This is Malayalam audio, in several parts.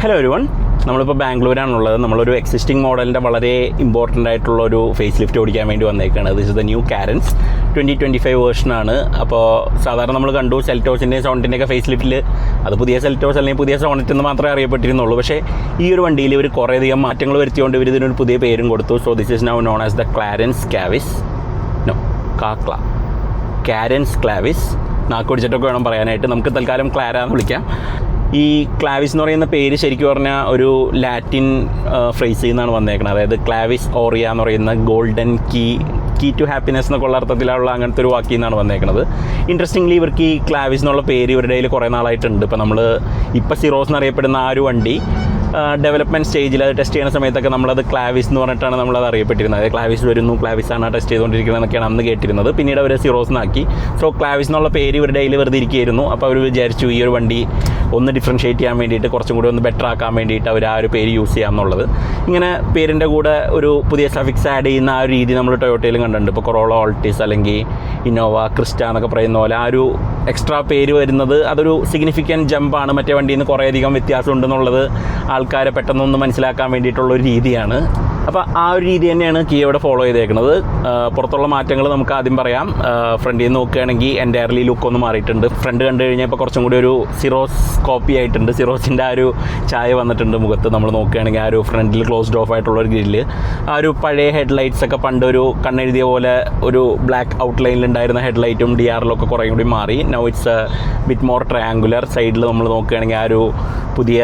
ഹലോ എവരിവൺ, നമ്മളിപ്പോൾ ബാംഗ്ലൂരാണുള്ളത്. നമ്മളൊരു എക്സിസ്റ്റിംഗ് മോഡലിൻ്റെ വളരെ ഇമ്പോർട്ടൻ്റ് ആയിട്ടുള്ള ഒരു ഫേസ് ലിഫ്റ്റ് ഓടിക്കാൻ വേണ്ടി വന്നേക്കാണ്. This is the new Carens 2025 വേർഷനാണ്. അപ്പോൾ സാധാരണ നമ്മൾ കണ്ടു സെൽറ്റോസിൻ്റെയും സോണറ്റിൻ്റെയൊക്കെ ഫേസ് ലിഫ്റ്റിൽ അത് പുതിയ സെൽറ്റോസ് അല്ലെങ്കിൽ പുതിയ സോണറ്റ് എന്ന് മാത്രമേ അറിയപ്പെട്ടിരുന്നുള്ളൂ. പക്ഷേ ഈ ഒരു വണ്ടിയിൽ ഇവർ കുറേയധികം മാറ്റങ്ങൾ വരുത്തിക്കൊണ്ട് ഇവർ ഇതിനൊരു പുതിയ പേരും കൊടുത്തു. So this is now known as the Carens Clavis. Carens Clavis. നാക്കൊടിച്ചിട്ടൊക്കെ വേണം പറയാനായിട്ട്. നമുക്ക് തൽക്കാലം ക്ലാര എന്ന് വിളിക്കാം. ഈ ക്ലാവിസ് എന്ന് പറയുന്ന പേര് ശരിക്കും പറഞ്ഞാൽ ഒരു ലാറ്റിൻ ഫ്രേസിൽ നിന്നാണ് വന്നേക്കുന്നത്. അതായത് ക്ലാവിസ് ഓറിയ എന്ന് പറയുന്ന ഗോൾഡൻ കീ ടു ഹാപ്പിനെസ് എന്നൊക്കെ ഉള്ള അർത്ഥത്തിലുള്ള അങ്ങനത്തെ ഒരു വാക്കിൽ നിന്നാണ് വന്നേക്കുന്നത്. ഇൻട്രസ്റ്റിംഗ്ലി ഇവർക്ക് ഈ ക്ലാവിസ് എന്നുള്ള പേര് ഇവരുടെ കയ്യിൽ കുറേ നാളായിട്ടുണ്ട്. ഇപ്പോൾ സിറോസ് എന്നറിയപ്പെടുന്ന ആ ഒരു വണ്ടി ഡെവലപ്മെൻറ്റ് സ്റ്റേജിൽ അത് ടെസ്റ്റ് ചെയ്യുന്ന സമയത്തൊക്കെ നമ്മളത് ക്ലാവിസ് എന്ന് പറഞ്ഞിട്ടാണ് നമ്മളത് അറിയപ്പെട്ടിരുന്നത്. അതായത് ക്ലാവിസ് വരുന്നു, ക്ലാവിസാണ് ടെസ്റ്റ് ചെയ്തുകൊണ്ടിരിക്കുന്നത് എന്നൊക്കെയാണ് അന്ന് കേട്ടിരുന്നത്. പിന്നീട് അവർ സിറോസ് എന്നാക്കി. സോ ക്ലാവിസ് എന്നുള്ള പേര് ഇവരുടെ കയ്യിൽ വെറുതെ ഇരിക്കുകയായിരുന്നു. അപ്പോൾ അവർ വിചാരിച്ചു ഈ ഒരു വണ്ടി ഒന്ന് ഡിഫറൻഷ്യേറ്റ് ചെയ്യാൻ വേണ്ടിയിട്ട്, കുറച്ചും കൂടി ഒന്ന് ബെറ്റർ ആക്കാൻ വേണ്ടിയിട്ട് അവർ ആ ഒരു പേര് യൂസ് ചെയ്യാമെന്നുള്ളത്. ഇങ്ങനെ പേരിൻ്റെ കൂടെ ഒരു പുതിയ സഫിക്സ് ആഡ് ചെയ്യുന്ന ആ ഒരു രീതി നമ്മൾ ടൊയോട്ടയിലും കണ്ടിട്ടുണ്ട്. ഇപ്പോൾ കൊറോള ഓൾട്ടിസ് അല്ലെങ്കിൽ ഇന്നോവ ക്രിസ്റ്റ എന്നൊക്കെ പറയുന്ന പോലെ ആ ഒരു എക്സ്ട്രാ പേര് വരുന്നത് അതൊരു സിഗ്നിഫിക്കൻറ്റ് ജമ്പാണ്. മറ്റേ വണ്ടിയിൽ നിന്ന് കുറേയധികം വ്യത്യാസമുണ്ടെന്നുള്ളത് ആൾക്കാരെ പെട്ടെന്നൊന്ന് മനസ്സിലാക്കാൻ വേണ്ടിയിട്ടുള്ളൊരു രീതിയാണ്. അപ്പോൾ ആ ഒരു രീതി തന്നെയാണ് കിയ ഇവിടെ ഫോളോ ചെയ്തേക്കുന്നത്. പുറത്തുള്ള മാറ്റങ്ങൾ നമുക്ക് ആദ്യം പറയാം. ഫ്രണ്ടിൽ നിന്ന് നോക്കുകയാണെങ്കിൽ എൻ്റയർലി ലുക്ക് ഒന്ന് മാറിയിട്ടുണ്ട്. ഫ്രണ്ട് കണ്ടു കഴിഞ്ഞാൽ ഇപ്പോൾ കുറച്ചും കൂടി ഒരു സിറോസ് കോപ്പി ആയിട്ടുണ്ട്. സിറോസിൻ്റെ ആ ഒരു ചായ വന്നിട്ടുണ്ട് മുഖത്ത്. നമ്മൾ നോക്കുകയാണെങ്കിൽ ആ ഒരു ഫ്രണ്ടിൽ ക്ലോസ്ഡ് ഓഫ് ആയിട്ടുള്ള ഒരു ഗ്രില്ല്, ആ ഒരു പഴയ ഹെഡ്ലൈറ്റ്സ് ഒക്കെ പണ്ട് ഒരു കണ്ണെഴുതിയ പോലെ ഒരു ബ്ലാക്ക് ഔട്ട്ലൈനിലുണ്ടായിരുന്ന ഹെഡ്ലൈറ്റും DRLൊക്കെ കുറേ കൂടി മാറി. Now it's bit more triangular. സൈഡിൽ നമ്മൾ നോക്കുകയാണെങ്കിൽ ആ ഒരു പുതിയ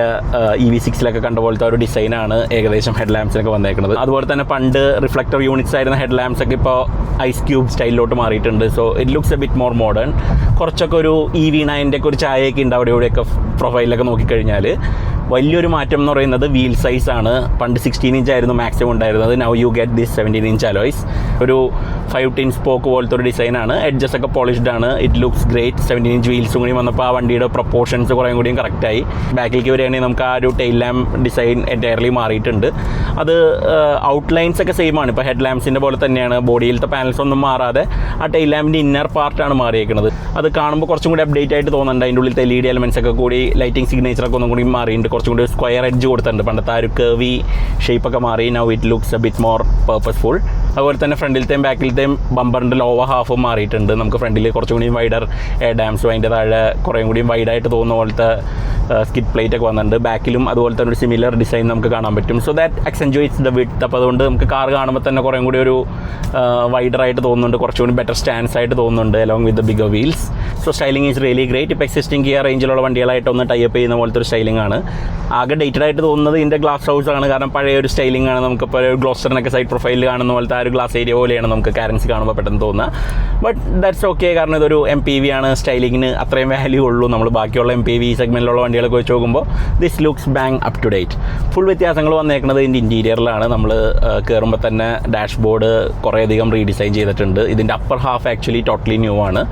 EV6 കണ്ട പോലത്തെ ഒരു ഡിസൈനാണ് ഏകദേശം ഹെഡ് ലാമ്പ്സിനൊക്കെ വന്നേക്കുന്നത്. അതുപോലെ തന്നെ പണ്ട് റിഫ്ലക്ടർ യൂണിറ്റ്സ് ആയിരുന്ന ഹെഡ് ലാമ്പ്സ് ഒക്കെ ഇപ്പോൾ ഐസ് ക്യൂബ് സ്റ്റൈലിലോട്ട് മാറിയിട്ടുണ്ട്. So it looks A bit more modern. കുറച്ചൊക്കെ ഒരു EV9 ഒക്കെ ഒരു ചായയൊക്കെ ഉണ്ട് അവിടെ ഇവിടെയൊക്കെ പ്രൊഫൈലൊക്കെ നോക്കിക്കഴിഞ്ഞാൽ. വലിയൊരു മാറ്റം എന്ന് പറയുന്നത് വീൽ സൈസാണ്. പണ്ട് 16 ഇഞ്ച് ആയിരുന്നു മാക്സിമം ഉണ്ടായിരുന്നത്. Now you get this 17 inch alloys. ഒരു 5-10 സ്പോക്ക് പോലത്തെ ഒരു ഡിസൈനാണ്. എഡ്ജസ് ഒക്കെ പോളിഷ്ഡ് ആണ്. It looks great. 17 ഇഞ്ച് വീൽസും കൂടി വന്നപ്പോൾ ആ വണ്ടിയുടെ പ്രൊപ്പോർഷൻസ് കുറേ കൂടിയും കറക്റ്റായി. ബാക്കിലേക്ക് വരികയാണെങ്കിൽ നമുക്ക് ആ ഒരു ടെയിൽ ലാമ്പ് ഡിസൈൻ എൻ്റയർലി മാറിയിട്ടുണ്ട്. അത് ഔട്ട്ലൈൻസ് ഒക്കെ സെയിം ആണ്. ഇപ്പോൾ ഹെഡ് ലാമ്പ്സിൻ്റെ പോലെ തന്നെയാണ്. ബോഡിയിലത്തെ പാനൽസ് ഒന്നും മാറാതെ ആ ടെയിൽ ലാമ്പിൻ്റെ ഇന്നർ പാർട്ടാണ് മാറിയേക്കുന്നത്. അത് കാണുമ്പോൾ കുറച്ചും കൂടി അപ്ഡേറ്റ് ആയിട്ട് തോന്നുന്നുണ്ട്. അതിൻ്റെ ഉള്ളിലത്തെ LED എലമെൻറ്റ്സ് ഒക്കെ കൂടി ലൈറ്റിംഗ് സിഗ്നേച്ചറൊക്കെ ഒന്നും കൂടി മാറിയിട്ടുണ്ട്. കുറച്ചും കൂടി സ്ക്വയർ എഡ്ജ് കൊടുത്തിട്ടുണ്ട്. പണ്ടത്തെ ആ ഒരു കർവി ഷേപ്പൊക്കെ മാറി. Now it looks A bit more purposeful. അതുപോലെ തന്നെ ഫ്രണ്ടിലത്തെയും ബാക്കിലത്തെയും ബമ്പറിൻ്റെ ലോവർ ഹാഫും മാറിയിട്ടുണ്ട്. നമുക്ക് ഫ്രണ്ടിൽ കുറച്ചും കൂടി വൈഡർ എയർ ഡാംസും അതിൻ്റെ താഴെ കുറേ കൂടി വൈഡായിട്ട് തോന്നുന്ന പോലത്തെ സ്കിഡ് പ്ലേറ്റ് ഒക്കെ വന്നിട്ടുണ്ട്. ബാക്കിലും അതുപോലെ തന്നെ ഒരു സിമിലർ ഡിസൈൻ നമുക്ക് കാണാൻ പറ്റും. So that enhances the width. അപ്പോൾ അതുകൊണ്ട് നമുക്ക് കാർ കാണുമ്പോൾ തന്നെ കുറേ കൂടി ഒരു വൈഡറായിട്ട് തോന്നുന്നുണ്ട്. കുറച്ചുകൂടി ബെറ്റർ സ്റ്റാൻസ് ആയിട്ട് തോന്നുന്നുണ്ട് along with the bigger wheels. So styling is really great. ഇപ്പോൾ എക്സിസ്റ്റിംഗ് കിയ റേഞ്ചിലുള്ള വണ്ടികളായിട്ട് ഒന്ന് ടൈപ്പ് ചെയ്യുന്ന പോലത്തെ ഒരു സ്റ്റൈലിംഗ് ആണ്. ആകെ ഡേറ്റഡ് ആയിട്ട് തോന്നുന്നത് ഇതിൻ്റെ ഗ്ലാസ് ഹൗസ് ആണ്. കാരണം പഴയ ഒരു സ്റ്റൈലിംഗ് ആണ്. നമുക്കിപ്പോൾ ഒരു ഗ്ലോസ്റ്ററിനൊക്കെ സൈഡ് പ്രൊഫൈലിൽ കാണുന്ന പോലത്തെ ആ ഒരു ഗ്ലാസ് ഏരിയ പോലെയാണ് നമുക്ക് കാരൻസ് കാണുമ്പോൾ പെട്ടെന്ന് തോന്നുക. But that's okay. കാരണം ഇതൊരു MPV ആണ്. സ്റ്റൈലിങ്ങിന് അത്രയും വാല്യൂ ഉള്ളൂ. നമ്മൾ ബാക്കിയുള്ള MPV സെഗ്മെൻറ്റിലുള്ള വണ്ടികളൊക്കെ വെച്ച് നോക്കുമ്പോൾ this looks bang up to date. Full വ്യത്യാസങ്ങൾ വന്നേക്കുന്നത് ഇതിൻ്റെ ഇൻറ്റീരിയറിലാണ്. നമ്മൾ കയറുമ്പോൾ തന്നെ ഡാഷ്ബോർഡ് കുറേയധികം റീഡിസൈൻ ചെയ്തിട്ടുണ്ട്. ഇതിൻ്റെ upper half actually totally new ആണ്.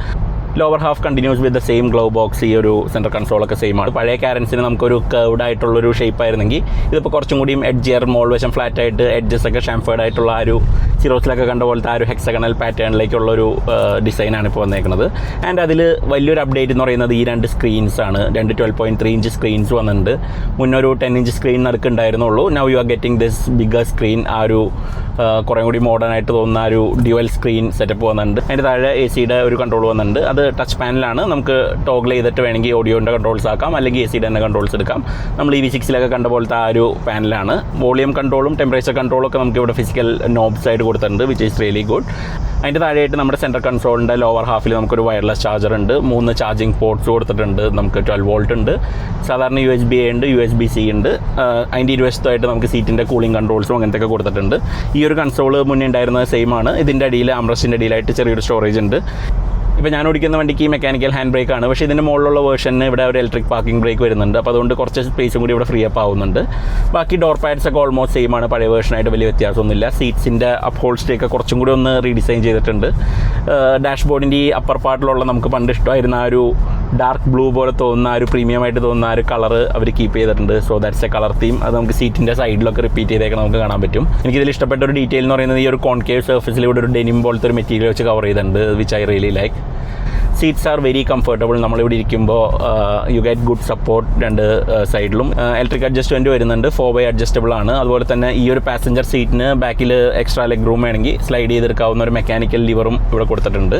Lower half continues with the same glow box. ഈ ഒരു സെൻട്രൽ കൺസോളൊക്കെ സെയിം ആണ്. പഴയ കാരൻസിന് നമുക്കൊരു കർവ്ഡ് ആയിട്ടുള്ളൊരു ഷേപ്പ് ആയിരുന്നെങ്കിൽ ഇതിപ്പോൾ കുറച്ചും കൂടിയും എഡ്ജിയർ, മോൾ വശം ഫ്ലാറ്റ് ആയിട്ട് എഡ്ജസ് ഒക്കെ ഷാംഫേർഡ് ആയിട്ടുള്ള ആ ഒരു സിറോസിലൊക്കെ കണ്ട പോലത്തെ ആ ഒരു ഹെക്സഗണൽ പാറ്റേണിലേക്കുള്ളൊരു ഡിസൈനാണ് ഇപ്പോൾ വന്നേക്കുന്നത്. ആൻഡ് അതിൽ വലിയൊരു അപ്ഡേറ്റ് എന്ന് പറയുന്നത് ഈ 2 സ്ക്രീൻസ് ആണ്. 2 12.3 ഇഞ്ച് സ്ക്രീൻസ് വന്നിട്ടുണ്ട്. മുന്നൊരു 10 ഇഞ്ച് സ്ക്രീൻ നടക്കുന്നുണ്ടായിരുന്നുള്ളൂ. Now you are getting this bigger screen. ആ ഒരു കുറേ കൂടി മോഡേൺ ആയിട്ട് തോന്നുന്ന ഒരു ഡ്യുവൽ സ്ക്രീൻ സെറ്റപ്പ് വന്നിട്ടുണ്ട്. അതിൻ്റെ താഴെ AC-യുടെ ഒരു കൺട്രോൾ വന്നിട്ടുണ്ട്. അത് ടച്ച് പാനലാണ്. നമുക്ക് ടോഗിൾ ചെയ്തിട്ട് വേണമെങ്കിൽ ഓഡിയോൻ്റെ കൺട്രോൾസ് ആക്കാം, അല്ലെങ്കിൽ AC-യുടെ തന്നെ കൺട്രോൾസ് എടുക്കാം. നമ്മൾ EV6 കണ്ട പോലത്തെ ആ ഒരു പാനലാണ്. വോളിയം കൺട്രോളും ടെമ്പറേച്ചർ കൺട്രോളും ഒക്കെ നമുക്ക് ഇവിടെ ഫിസിക്കൽ നോബ്സ് ആയിട്ട് കൊടുത്തിട്ടുണ്ട്, വിച്ച് ഈസ് റിയലി ഗുഡ്. അതിൻ്റെ താഴെയായിട്ട് നമ്മുടെ സെൻട്രൽ കൺസോളിൻ്റെ ലോവർ ഹാഫിൽ നമുക്കൊരു വയർലെസ് ചാർജർ ഉണ്ട്. 3 ചാർജിങ് പോർട്ട്സ് കൊടുത്തിട്ടുണ്ട്. നമുക്ക് 12 വോൾട്ട് ഉണ്ട്. സാധാരണ USB-A ഉണ്ട്, USB-C ഉണ്ട്. അതിൻ്റെ ഇരുവശത്തായിട്ട് നമുക്ക് സീറ്റിൻ്റെ കൂളിംഗ് കൺട്രോൾസും അങ്ങനത്തെയൊക്കെ കൊടുത്തിട്ടുണ്ട്. ഈ ഒരു കൺസോൾ മുന്നേ ഉണ്ടായിരുന്നത് സെയിം ആണ്. ഇതിൻ്റെ അടിയിൽ ആംബ്രസ്റ്റിൻ്റെ അടിയിലായിട്ട് ചെറിയൊരു സ്റ്റോറേജ് ഉണ്ട്. ഇപ്പോൾ ഞാൻ ഓടിക്കുന്ന വണ്ടിക്ക് മെക്കാനിക്കൽ ഹാൻഡ് ബ്രേക്ക് ആണ്. പക്ഷേ ഇതിൻ്റെ മുകളിലുള്ള വേർഷന് ഇവിടെ ഒരു ഇലക്ട്രിക് പാർക്കിംഗ് ബ്രേക്ക് വരുന്നുണ്ട്. അപ്പോൾ അതുകൊണ്ട് കുറച്ച് സ്പേസും കൂടി ഇവിടെ ഫ്രീ അപ്പ് ആവുന്നുണ്ട്. ബാക്കി ഡോർ പാഡ്സ് ഒക്കെ ഓൾമോസ്റ്റ് സെയിം ആണ്. പഴയ വേർഷനായിട്ട് വലിയ വ്യത്യാസമൊന്നുമില്ല. സീറ്റ്സിൻ്റെ അപ്ഹോൾസ്റ്ററി ഒക്കെ കുറച്ചും കൂടി ഒന്ന് റീഡിസൈൻ ചെയ്തിട്ടുണ്ട്. ഡാഷ്ബോർഡിൻ്റെ ഈ അപ്പർ പാർട്ടിലുള്ള നമുക്ക് പണ്ട് ഇഷ്ടമായിരുന്ന ആ ഒരു ഡാർക്ക് ബ്ലൂ പോലെ തോന്നുന്ന ആ ഒരു പ്രീമിയം ആയിട്ട് തോന്നുന്ന ആ ഒരു കളർ അവർ കീപ്പ് ചെയ്തിട്ടുണ്ട്. So that's A colour theme. അത് നമുക്ക് സീറ്റിൻ്റെ സൈഡിലൊക്കെ റിപ്പീറ്റ് ചെയ്തേക്കാൻ നമുക്ക് കാണാൻ പറ്റും. എനിക്കിതിൽ ഇഷ്ടപ്പെട്ട ഒരു ഡീറ്റെയിൽ എന്ന് പറയുന്നത് ഈ ഒരു കോൺകേവ് സർഫസിൽ ഇവിടെ ഒരു ഡെനിം പോലത്തെ ഒരു മെറ്റീരിയൽ വെച്ച് കവർ ചെയ്തിട്ടുണ്ട്, which I really like. Seats are very comfortable. നമ്മളിവിടെ ഇരിക്കുമ്പോൾ യു ഗെറ്റ് ഗുഡ് സപ്പോർട്ട് രണ്ട് സൈഡിലും. ഇലക്ട്രിക് അഡ്ജസ്റ്റ്മെൻറ്റ് വരുന്നുണ്ട്, 4x അഡ്ജസ്റ്റബിൾ ആണ്. അതുപോലെ തന്നെ ഈ ഒരു പാസഞ്ചർ സീറ്റിന് ബാക്കിൽ എക്സ്ട്രാ ലെഗ് റൂം വേണമെങ്കിൽ സ്ലൈഡ് ചെയ്തെടുക്കാവുന്ന ഒരു മെക്കാനിക്കൽ ലിവറും ഇവിടെ കൊടുത്തിട്ടുണ്ട്.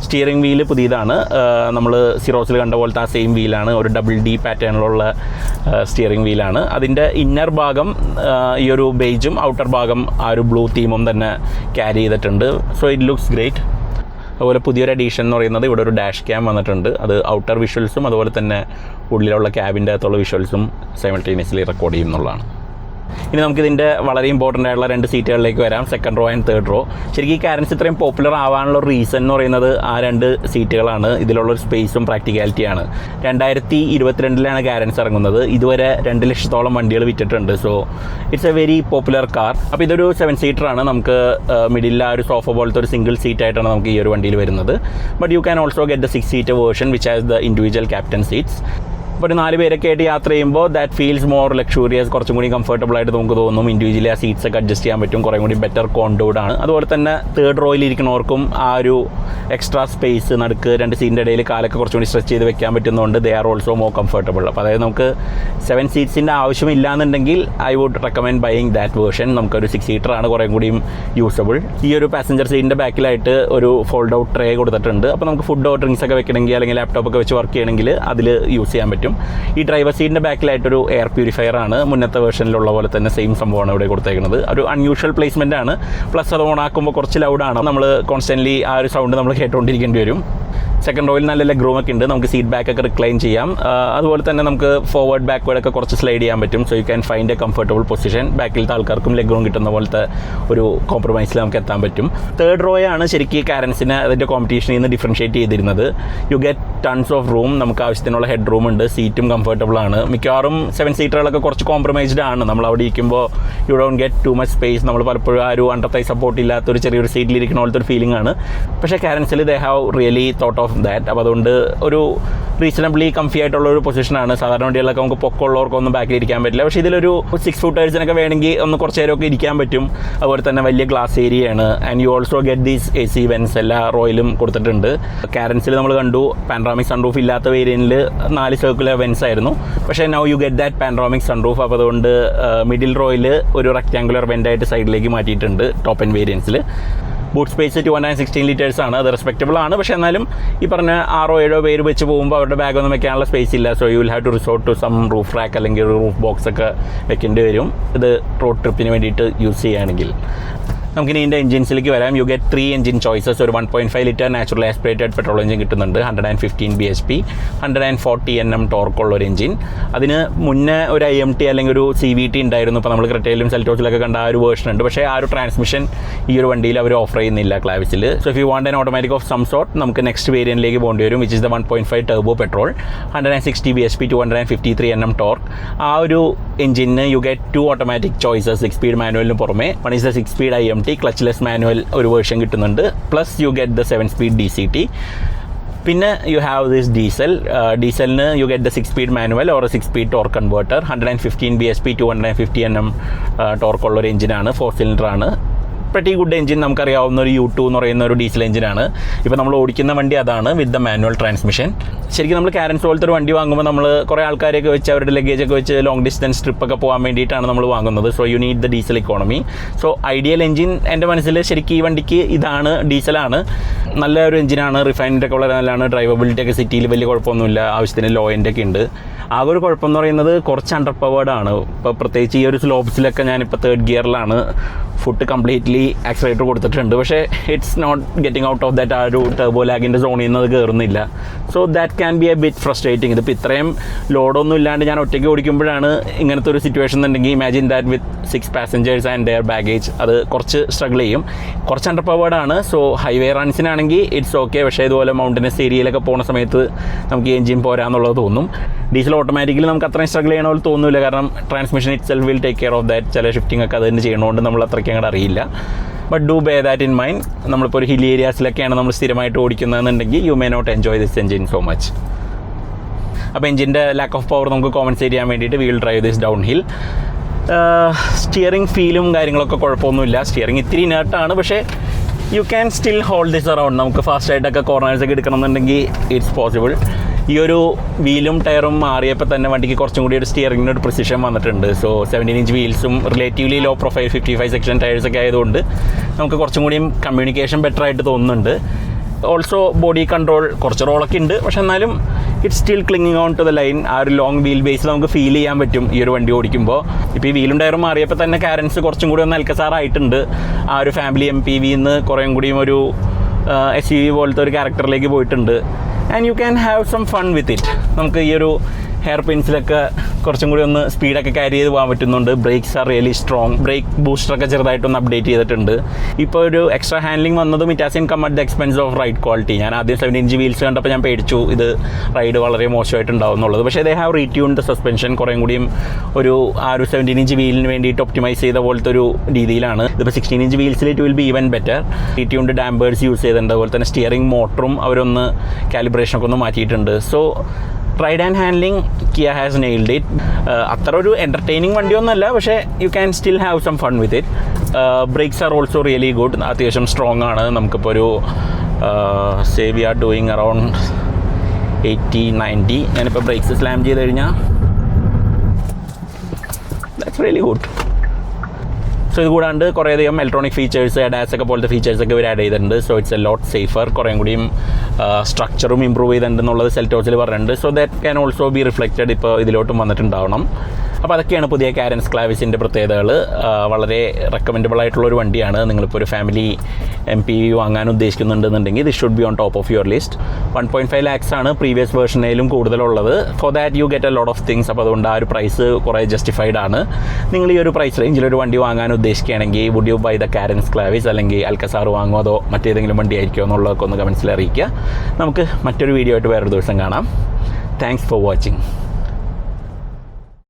സ്റ്റിയറിംഗ് വീല് പുതിയതാണ്. നമ്മൾ സിറോസിൽ കണ്ട പോലത്തെ ആ സെയിം വീലാണ്, ഒരു ഡബിൾ D പാറ്റേണിലുള്ള സ്റ്റിയറിംഗ് വീലാണ്. അതിൻ്റെ ഇന്നർ ഭാഗം ഈ ഒരു ബേജും ഔട്ടർ ഭാഗം ആ ഒരു ബ്ലൂ തീമും തന്നെ ക്യാരി ചെയ്തിട്ടുണ്ട്. So it looks great. അതുപോലെ പുതിയൊരു എഡീഷൻ എന്ന് പറയുന്നത് ഇവിടെ ഒരു ഡാഷ് ക്യാം വന്നിട്ടുണ്ട്. അത് ഔട്ടർ വിഷ്വൽസും അതുപോലെ തന്നെ ഉള്ളിലുള്ള ക്യാബിൻ്റെ അകത്തുള്ള വിഷ്വൽസും സൈമൾട്ടേനിയസ്ലി റെക്കോർഡ് ചെയ്യുന്നുള്ളതാണ്. ഇനി നമുക്കിതിൻ്റെ വളരെ ഇമ്പോർട്ടൻ്റ് ആയിട്ടുള്ള 2 സീറ്റുകളിലേക്ക് വരാം, second row and third row. ശരിക്കും ഈ കാരൻസ് ഇത്രയും പോപ്പുലർ ആവാനുള്ള റീസൺ എന്ന് പറയുന്നത് ആ 2 സീറ്റുകളാണ്. ഇതിലുള്ളൊരു സ്പേസും പ്രാക്ടിക്കാലിറ്റിയാണ്. 2022 കാരൻസ് ഇറങ്ങുന്നത്. ഇതുവരെ 2 ലക്ഷത്തോളം വണ്ടികൾ വിറ്റിട്ടുണ്ട്. So it's a very popular car. അപ്പോൾ ഇതൊരു 7 സീറ്ററാണ്. നമുക്ക് മിഡിൽ ആ ഒരു സോഫ പോലത്തെ ഒരു സിംഗിൾ സീറ്റായിട്ടാണ് നമുക്ക് ഈ ഒരു വണ്ടിയിൽ വരുന്നത്. But you can also get the 6 seater version which has the individual captain seats. ഇപ്പോൾ ഒരു 4 പേരൊക്കെ ആയിട്ട് യാത്ര ചെയ്യുമ്പോൾ ദാറ്റ് ഫീൽസ് മോർ ലക്ഷൂറിയസ്, കുറച്ചും കൂടി കംഫർട്ടബിൾ ആയിട്ട് നമുക്ക് തോന്നും. ഇൻഡിവിജ്വലി ആ സീറ്റ്സ് ഒക്കെ അഡ്ജസ്റ്റ് ചെയ്യാൻ പറ്റും, കുറേ കൂടി ബെറ്റർ കോണ്ടൂർഡ് ആണ്. അതുപോലെ തന്നെ തേർഡ് റോയിൽ ഇരിക്കുന്നവർക്കും ആ ഒരു എക്സ്ട്രാ സ്പേസ് നടുക്ക് 2 സീറ്റിൻ്റെ ഇടയിൽ കാലൊക്കെ കുറച്ചും കൂടി സ്ട്രെച്ച് ചെയ്ത് വെക്കാൻ പറ്റുന്നതുകൊണ്ട് they are also more comfortable. അപ്പോൾ അതായത് നമുക്ക് 7 സീറ്റ്സിൻ്റെ ആവശ്യമില്ലാന്നുണ്ടെങ്കിൽ I would recommend buying that version. നമുക്കൊരു 6 സീറ്ററാണ് കുറേ കൂടിയും യൂസബിൾ. ഈ ഒരു പാസഞ്ചർ സീറ്റിൻ്റെ ബാക്കിലായിട്ട് ഒരു ഫോൾഡ് ഔട്ട് ട്രേ കൊടുത്തിട്ടുണ്ട്. അപ്പോൾ നമുക്ക് ഫുഡോ ഡ്രിങ്ക്സ് ഒക്കെ വെക്കണമെങ്കിൽ അല്ലെങ്കിൽ ലാപ്ടോപ്പൊക്കെ വെച്ച് വർക്ക് ചെയ്യണമെങ്കിൽ അതിൽ യൂസ് ചെയ്യാൻ പറ്റും. ഈ ഡ്രൈവർ സീറ്റിൻ്റെ ബാക്കിലായിട്ടൊരു എയർ പ്യൂരിഫയർ ആണ്. മുന്നത്തെ വേർഷനിലുള്ള പോലെ തന്നെ സെയിം സംഭവമാണ് ഇവിടെ കൊടുത്തേക്കുന്നത്. ഒരു അൺയൂഷ്വൽ പ്ലേസ്മെൻ്റ് ആണ്. പ്ലസ് അത് ഓണാക്കുമ്പോൾ കുറച്ച് ലൗഡാണ്. നമ്മൾ കോൺസ്റ്റൻ്റ്ലി ആ ഒരു സൗണ്ട് നമ്മൾ കേട്ടുകൊണ്ടിരിക്കേണ്ടി വരും. സെക്കൻഡ് റോയിൽ നല്ല ലെഗ് റൂമൊക്കെ ഉണ്ട്. നമുക്ക് സീറ്റ് ബാക്കൊക്കെ റിക്ലൈൻ ചെയ്യാം. അതുപോലെ തന്നെ നമുക്ക് ഫോർവേഡ് ബാക്ക്വേർഡൊക്കെ കുറച്ച് സ്ലൈഡ് ചെയ്യാൻ പറ്റും. So you can find a comfortable position. ബാക്കിലത്തെ ആൾക്കാർക്കും ലെഗ് റൂം കിട്ടുന്ന പോലത്തെ ഒരു കോംപ്രമൈസിൽ നമുക്ക് എത്താൻ പറ്റും. തേർഡ് റോയാണ് ശരിക്കും കാരൻസിനെ അതിൻ്റെ കോമ്പറ്റീഷനിൽ നിന്ന് ഡിഫറൻഷ്യേറ്റ് ചെയ്തിരുന്നത്. You get tons of room. നമുക്ക് ആവശ്യത്തിനുള്ള ഹെഡ് റൂം ഉണ്ട്, സീറ്റും കംഫർട്ടബിൾ ആണ്. മിക്കവാറും 7 സീറ്ററുകളൊക്കെ കുറച്ച് കോംപ്രമൈസ്ഡ് ആണ്. നമ്മൾ അവിടെ ഇരിക്കുമ്പോൾ you don't get too much space. നമ്മൾ പലപ്പോഴും ആ ഒരു അണ്ടർ തൈ സപ്പോർട്ട് ഇല്ലാത്തൊരു ചെറിയൊരു സീറ്റിലിരിക്കുന്ന പോലത്തെ ഒരു ഫീലിംഗ് ആണ്. പക്ഷേ കാരൻസിൽ they have really thought of that. അപ്പോൾ അതുകൊണ്ട് ഒരു റീസണബിളി കംഫി ആയിട്ടുള്ള ഒരു പൊസിഷനാണ്. സാധാരണ വണ്ടികളിലൊക്കെ നമുക്ക് പൊക്കമുള്ളവർക്കൊന്നും ബാക്കിൽ ഇരിക്കാൻ പറ്റില്ല. പക്ഷേ ഇതിലൊരു 6 ഫൂട്ടേഴ്സിനൊക്കെ വേണമെങ്കിൽ ഒന്ന് കുറച്ച് നേരമൊക്കെ ഇരിക്കാൻ പറ്റും. അതുപോലെ തന്നെ വലിയ ഗ്ലാസ് ഏരിയയാണ്. And you also get these AC vents എല്ലാ റോയിലും കൊടുത്തിട്ടുണ്ട്. കാരൻസിൽ നമ്മൾ കണ്ടു പാനോറാമിക് സൺറൂഫ് ഇല്ലാത്ത വേരിയൻറ്റിൽ 4 സർക്കുലർ വെൻസ് ആയിരുന്നു. പക്ഷേ now you get that panoramic sunroof. അപ്പോൾ അതുകൊണ്ട് മിഡിൽ റോയിൽ ഒരു റെക്റ്റാങ്കുലർ വെൻ്റായിട്ട് സൈഡിലേക്ക് മാറ്റിയിട്ടുണ്ട് ടോപ്പ് എൻഡ് വേരിയൻസിൽ. ബൂട്ട് സ്പേസ് 216 ലിറ്റേഴ്സ് ആണ്. അത് റെസ്പെക്റ്റബിൾ ആണ്. പക്ഷേ എന്നാലും ഈ പറഞ്ഞ 6-7 പേര് വെച്ച് പോകുമ്പോൾ അവരുടെ ബാഗൊന്നും വെക്കാനുള്ള സ്പേസ് ഇല്ല. So you will have to resort to some roof rack അല്ലെങ്കിൽ ഒരു റൂഫ് ബോക്സ് ഒക്കെ വെക്കേണ്ടി വരും ഇത് റോഡ് ട്രിപ്പിന് വേണ്ടിയിട്ട് യൂസ് ചെയ്യുകയാണെങ്കിൽ. നമുക്കിനി ഇതിൻ്റെ എഞ്ചിൻസിലേക്ക് വരാം. You get 3 engine choices. ഒരു 1.5 litre natural aspirated petrol engine കിട്ടുന്നുണ്ട്. 115 bhp, 140 Nm ടോർക്കുള്ള ഒരു എഞ്ചിൻ. അതിന് മുന്നേ ഒരു IMT അല്ലെങ്കിൽ ഒരു CVT ഉണ്ടായിരുന്നു. ഇപ്പോൾ നമ്മൾ ക്രെറ്റയിലും സെൽറ്റോസിലൊക്കെ കണ്ട ആ ഒരു വേർഷൻ ഉണ്ട്. പക്ഷേ ആ ഒരു ട്രാൻസ്മിഷൻ ഈ ഒരു വണ്ടിയിൽ അവർ ഓഫർ ചെയ്യുന്നില്ല ക്ലാവിസിൽ. So if you want an automatic of some sort നമുക്ക് നെക്സ്റ്റ് വേരിയൻറ്റിലേക്ക് പോകേണ്ടി വരും, which is the 1.5 turbo petrol, 160 bhp, 253 Nm torque. ആ ഒരു എഞ്ചിന് you get 2 automatic choices 6 speed മാനുവലിന് പുറമെ. One is the 6 speed IMT clutchless manual ഒരു വേർഷൻ കിട്ടുന്നുണ്ട്. Plus you get the 7 speed DCT. പിന്നെ യു ഹാവ് ദിസ് ഡീസലിന് you get the 6 speed manual or 6 speed torque converter. 115 bhp, 250 Nm ടോർക്കുള്ള ഒരു എഞ്ചിനാണ്. 4 സിലിണ്ടറാണ്. Pretty good engine. നമുക്കറിയാവുന്ന ഒരു U2 എന്ന് പറയുന്ന ഒരു ഡീസൽ എഞ്ചിനാണ്. ഇപ്പോൾ നമ്മൾ ഓടിക്കുന്ന വണ്ടി അതാണ് വിത്ത് ദ മാനുവൽ ട്രാൻസ്മിഷൻ. ശരിക്കും നമ്മൾ കാരൻസ് പോലത്തെ ഒരു വണ്ടി വാങ്ങുമ്പോൾ നമ്മൾ കുറേ ആൾക്കാരെയൊക്കെ വെച്ച് അവരുടെ ലഗേജൊക്കെ വെച്ച് ലോങ് ഡിസ്റ്റൻസ് ട്രിപ്പൊക്കെ പോകാൻ വേണ്ടിയിട്ടാണ് നമ്മൾ വാങ്ങുന്നത്. So you need the diesel economy. So ideal engine എൻ്റെ മനസ്സിൽ ശരിക്കും ഈ വണ്ടിക്ക് ഇതാണ്, ഡീസലാണ്. നല്ല ഒരു എഞ്ചിനാണ്. റിഫൈൻഡ് ഒക്കെ വളരെ നല്ലതാണ്. ഡ്രൈവബിലിറ്റി ഒക്കെ സിറ്റിയിൽ വലിയ കുഴപ്പമൊന്നുമില്ല. ആവശ്യത്തിന് ലോ എൻഡ് ഒക്കെ ഉണ്ട്. ആകെ ഒരു കുഴപ്പം എന്ന് പറയുന്നത് കുറച്ച് അണ്ടർ പവേർഡ് ആണ്. ഇപ്പോൾ പ്രത്യേകിച്ച് ഈ ഒരു സ്ലോപ്സിലൊക്കെ ഞാനിപ്പോൾ 3rd ഗിയറിലാണ്. ഫുട്ട് കംപ്ലീറ്റ്ലി ആക്സിലേറ്റർ കൊടുത്തിട്ടുണ്ട്. പക്ഷേ it's not getting out of that ആ ഒരു ടർബോ ലാഗിൻ്റെ സോണിൽ നിന്ന് അത് കയറുന്നില്ല. So that can be a bit frustrating. ഇതിപ്പോൾ ഇത്രയും ലോഡൊന്നും ഇല്ലാണ്ട് ഞാൻ ഒറ്റയ്ക്ക് ഓടിക്കുമ്പോഴാണ് ഇങ്ങനത്തെ ഒരു സിറ്റുവേഷൻ എന്നുണ്ടെങ്കിൽ imagine that with 6 passengers and their baggage. അത് കുറച്ച് സ്ട്രഗിൾ ചെയ്യും. കുറച്ച് അണ്ടർ പവേർഡ് ആണ്. സോ ഹൈവേ റൺസിനാണെങ്കിൽ ഇറ്റ്സ് ഓക്കെ. പക്ഷേ ഇതുപോലെ മൗണ്ടനസ് ഏരിയയിലൊക്കെ പോകുന്ന സമയത്ത് നമുക്ക് ഈ എഞ്ചിൻ പോരാന്നുള്ളത് തോന്നും. ഡീസൽ ഓട്ടോമാറ്റിക്കലി നമുക്ക് അത്രയും സ്ട്രഗിൾ ചെയ്യണ പോലെ തോന്നില്ല. കാരണം transmission itself will take care of that. ചില ഷിഫ്റ്റിംഗ് ഒക്കെ അത് തന്നെ ചെയ്യണതുകൊണ്ട് നമ്മൾ അത്രയ്ക്ക് അങ്ങോട്ട് അറിയില്ല. But do bear that in mind. നമ്മളിപ്പോൾ ഒരു ഹിൽ ഏരിയാസിലൊക്കെയാണ് നമ്മൾ സ്ഥിരമായിട്ട് ഓടിക്കുന്നതെന്നുണ്ടെങ്കിൽ you may not enjoy this engine so much. അപ്പോൾ എഞ്ചിൻ്റെ ലാക്ക് ഓഫ് പവർ നമുക്ക് കോമ്പൻസേറ്റ് ചെയ്യാൻ വേണ്ടിയിട്ട് we will drive this down hill. Steering ഫീലും കാര്യങ്ങളൊക്കെ കുഴപ്പമൊന്നുമില്ല. സ്റ്റിയറിംഗ് ഇത്തിരി ഇനേർട്ടാണ്. പക്ഷേ you can still hold this around. നമുക്ക് ഫാസ്റ്റായിട്ടൊക്കെ കോർണേഴ്സൊക്കെ എടുക്കണമെന്നുണ്ടെങ്കിൽ ഇറ്റ്സ് പോസിബിൾ. ഈ ഒരു വീലും ടയറും മാറിയപ്പോൾ തന്നെ വണ്ടിക്ക് കുറച്ചും കൂടി ഒരു സ്റ്റിയറിങ്ങിന് ഒരു പ്രിസിഷൻ വന്നിട്ടുണ്ട്. സോ 17 ഇഞ്ച് വീൽസും റിലേറ്റീവ്ലി ലോ പ്രൊഫൈൽ 55 സെക്ഷൻ ടയേഴ്സൊക്കെ ആയതുകൊണ്ട് നമുക്ക് കുറച്ചും കൂടിയും കമ്മ്യൂണിക്കേഷൻ ബെറ്റർ ആയിട്ട് തോന്നുന്നുണ്ട്. ഓൾസോ ബോഡി കൺട്രോൾ കുറച്ച് റോളൊക്കെ ഉണ്ട്, പക്ഷെ എന്നാലും it's still clinging on to the line. ആ ഒരു ലോങ് വീൽ ബേസിൽ നമുക്ക് ഫീൽ ചെയ്യാൻ പറ്റും ഈ ഒരു വണ്ടി ഓടിക്കുമ്പോൾ. ഇപ്പോൾ ഈ വീലും ടയറും മാറിയപ്പോൾ തന്നെ കാരൻസ് കുറച്ചും കൂടി ഒന്ന് അൽക്കസാറായിട്ടുണ്ട്. ആ ഒരു ഫാമിലി MPVന്ന് കുറേയും കൂടിയും ഒരു SUV പോലത്തെ ഒരു ക്യാരക്ടറിലേക്ക് പോയിട്ടുണ്ട്. And you can have some fun with it. നമുക്ക് ഈ ഒരു ഹെയർ പിൻസിലൊക്കെ കുറച്ചും കൂടി ഒന്ന് സ്പീഡൊക്കെ ക്യാരി ചെയ്ത് പോകാൻ പറ്റുന്നുണ്ട്. Brakes are really strong. Brake ബൂസ്റ്ററൊക്കെ ചെറുതായിട്ടൊന്ന് അപ്ഡേറ്റ് ചെയ്തിട്ടുണ്ട്. ഇപ്പോൾ ഒരു എക്സ്ട്രാ ഹാൻഡ്ലിംഗ് വന്നതും it has come at the expense of ride quality. ഞാൻ ആദ്യം 17 ഇഞ്ച് വീൽസ് കണ്ടപ്പോൾ ഞാൻ പേടിച്ചു ഇത് റൈഡ് വളരെ മോശമായിട്ടുണ്ടാവും എന്നുള്ളത്. പക്ഷേ they have retuned the suspension. കുറേയും കൂടിയും ഒരു ആ ഒരു 17 ഇഞ്ച് വീലിന് വേണ്ടിയിട്ട് ഒപ്റ്റിമൈസ് ചെയ്ത പോലത്തെ ഒരു രീതിയിലാണ്. ഇതിപ്പോൾ 16 ഇഞ്ച് വീൽസിൽ it will be even better. Retuned dampers use ചെയ്തിട്ടുണ്ട്. അതുപോലെ തന്നെ സ്റ്റിയറിംഗ് മോട്ടറും അവരൊന്ന് കാലിബ്രേഷനൊക്കെ ഒന്ന് മാറ്റിയിട്ടുണ്ട്. So ride and handling Kia has nailed it. അത്ര ഒരു എൻ്റർടൈനിങ് വണ്ടിയൊന്നുമല്ല, പക്ഷേ you can still have some fun with it. Brakes are also really good. അത്യാവശ്യം സ്ട്രോങ് ആണ്. നമുക്കിപ്പോൾ ഒരു വി ആർ ഡൂയിങ് അറൗണ്ട് 80-90. ഞാനിപ്പോൾ ബ്രേക്സ് സ്ലാം ചെയ്ത് കഴിഞ്ഞാൽ ദാറ്റ്സ് റിയലി ഗുഡ്. സോ ഇത് കൂടാണ്ട് കുറേയധികം ഇലക്ട്രോണിക് ഫീച്ചേഴ്സ്, ADAS ഒക്കെ പോലത്തെ ഫീച്ചേഴ്സൊക്കെ ഇവർ ആഡ് ചെയ്തിട്ടുണ്ട്. So it's a lot safer. കുറേയും കൂടിയും സ്ട്രക്ചറും ഇമ്പ്രൂവ് ചെയ്തിട്ടുണ്ട് എന്നുള്ളത് സെൽറ്റോസിൽ പറഞ്ഞിട്ടുണ്ട്. So that can also be reflected ഇപ്പോൾ ഇതിലോട്ടും വന്നിട്ടുണ്ടാവണം. അപ്പോൾ അതൊക്കെയാണ് പുതിയ കാരൻസ് ക്ലാവിസിൻ്റെ പ്രത്യേകതകൾ. വളരെ റെക്കമെൻഡബിൾ ആയിട്ടുള്ളൊരു വണ്ടിയാണ്. നിങ്ങളിപ്പോൾ ഒരു ഫാമിലി MPV വാങ്ങാൻ ഉദ്ദേശിക്കുന്നുണ്ടെന്നുണ്ടെങ്കിൽ this should be on top of your list. 1.5 lakhs ആണ് പ്രീവിയസ് വേർഷനേലും കൂടുതലുള്ളത്. For that you get a lot of things. അപ്പോൾ അതുകൊണ്ട് ആ ഒരു പ്രൈസ് കുറേ ജസ്റ്റിഫൈഡ് ആണ്. നിങ്ങൾ ഈ ഒരു പ്രൈസ് റേഞ്ചിൽ ഒരു വണ്ടി വാങ്ങാൻ ഉദ്ദേശിക്കുകയാണെങ്കിൽ would you buy the Carens Clavis, അല്ലെങ്കിൽ അൽക്കസാർ വാങ്ങുമോ അതോ മറ്റേതെങ്കിലും വണ്ടി ആയിരിക്കുമോ എന്നുള്ളതൊക്കെ ഒന്ന് കമൻസിൽ അറിയിക്കുക. നമുക്ക് മറ്റൊരു വീഡിയോ ആയിട്ട് വേറൊരു ദിവസം കാണാം. Thanks for watching.